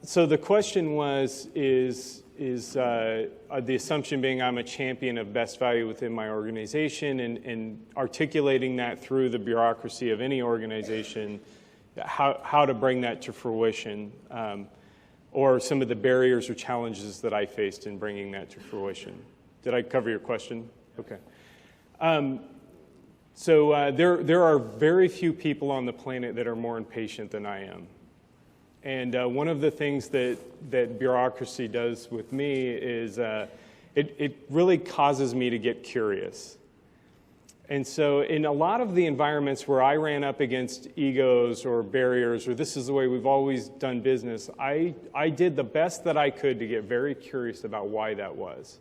So the question is the assumption being I'm a champion of best value within my organization, and articulating that through the bureaucracy of any organization, how to bring that to fruition, or some of the barriers or challenges that I faced in bringing that to fruition. Did I cover your question? Okay. So there are very few people on the planet that are more impatient than I am. And one of the things that bureaucracy does with me is it really causes me to get curious. And so in a lot of the environments where I ran up against egos or barriers, or this is the way we've always done business, I did the best that I could to get very curious about why that was.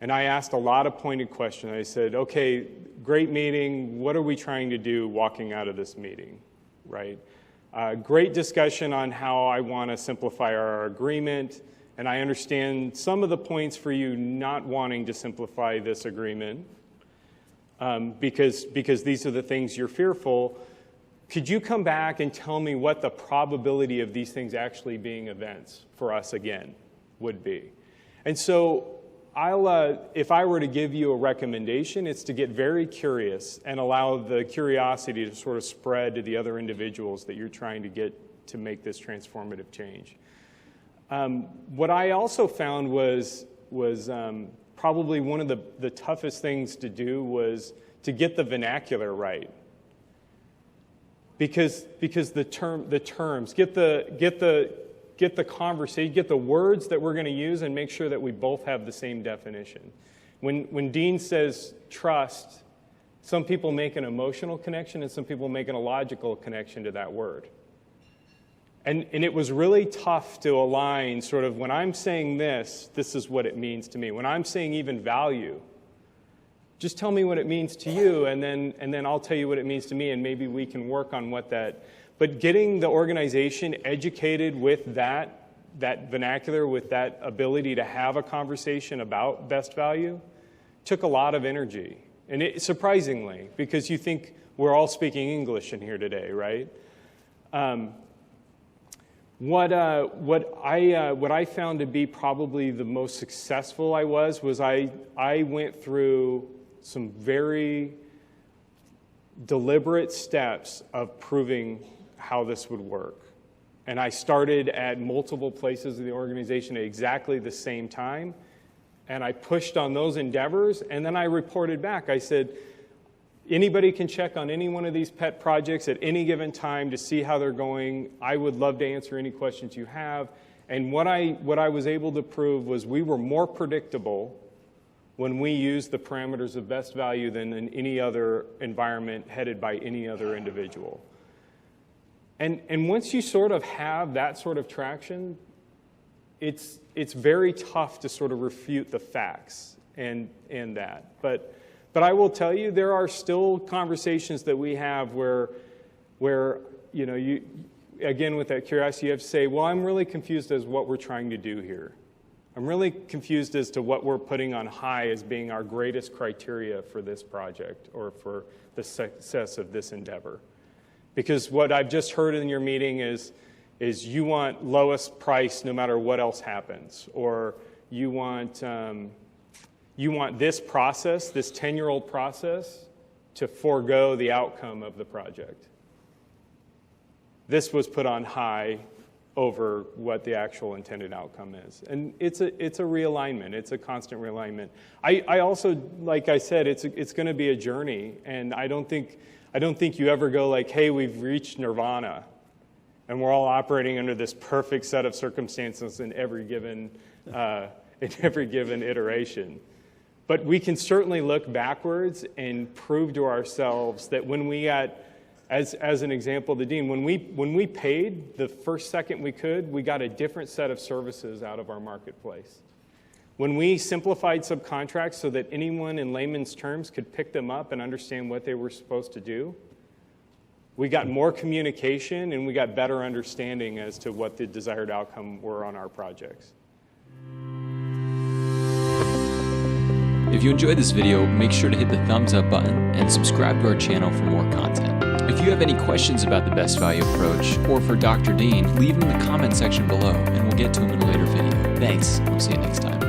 And I asked a lot of pointed questions. I said, okay, great meeting. What are we trying to do walking out of this meeting, right? Great discussion on how I want to simplify our agreement, and I understand some of the points for you not wanting to simplify this agreement because these are the things you're fearful. Could you come back and tell me what the probability of these things actually being events for us again would be? And so if I were to give you a recommendation, it's to get very curious and allow the curiosity to sort of spread to the other individuals that you're trying to get to make this transformative change. What I also found was probably one of the toughest things to do was to get the vernacular right. Because the terms, get the conversation, get the words that we're going to use, and make sure that we both have the same definition. When Dean says trust, some people make an emotional connection and some people make a logical connection to that word. And it was really tough to align sort of when I'm saying this is what it means to me. When I'm saying even value, just tell me what it means to you, and then I'll tell you what it means to me, and maybe we can work on what that. But getting the organization educated with that vernacular, with that ability to have a conversation about best value, took a lot of energy. And surprisingly, because you think we're all speaking English in here today, right? What I found to be probably the most successful I went through some very deliberate steps of proving how this would work. And I started at multiple places in the organization at exactly the same time, and I pushed on those endeavors, and then I reported back. I said, anybody can check on any one of these pet projects at any given time to see how they're going. I would love to answer any questions you have. And what I was able to prove was we were more predictable when we used the parameters of best value than in any other environment headed by any other individual. And once you sort of have that sort of traction, it's very tough to sort of refute the facts and that. But I will tell you, there are still conversations that we have where you again, with that curiosity, you have to say, well, I'm really confused as what we're trying to do here. I'm really confused as to what we're putting on high as being our greatest criteria for this project or for the success of this endeavor. Because what I've just heard in your meeting is you want lowest price no matter what else happens, or you want this process, this 10-year-old process, to forego the outcome of the project. This was put on high over what the actual intended outcome is. And it's a realignment. It's a constant realignment. I also, like I said, it's going to be a journey, and I don't think you ever go like, hey, we've reached nirvana, and we're all operating under this perfect set of circumstances in every given iteration. But we can certainly look backwards and prove to ourselves that when we got, as an example, the dean, when we paid the first second we could, we got a different set of services out of our marketplace. When we simplified subcontracts so that anyone in layman's terms could pick them up and understand what they were supposed to do, we got more communication and we got better understanding as to what the desired outcome were on our projects. If you enjoyed this video, make sure to hit the thumbs up button and subscribe to our channel for more content. If you have any questions about the best value approach or for Dr. Dean, leave them in the comment section below and we'll get to them in a later video. Thanks. We'll see you next time.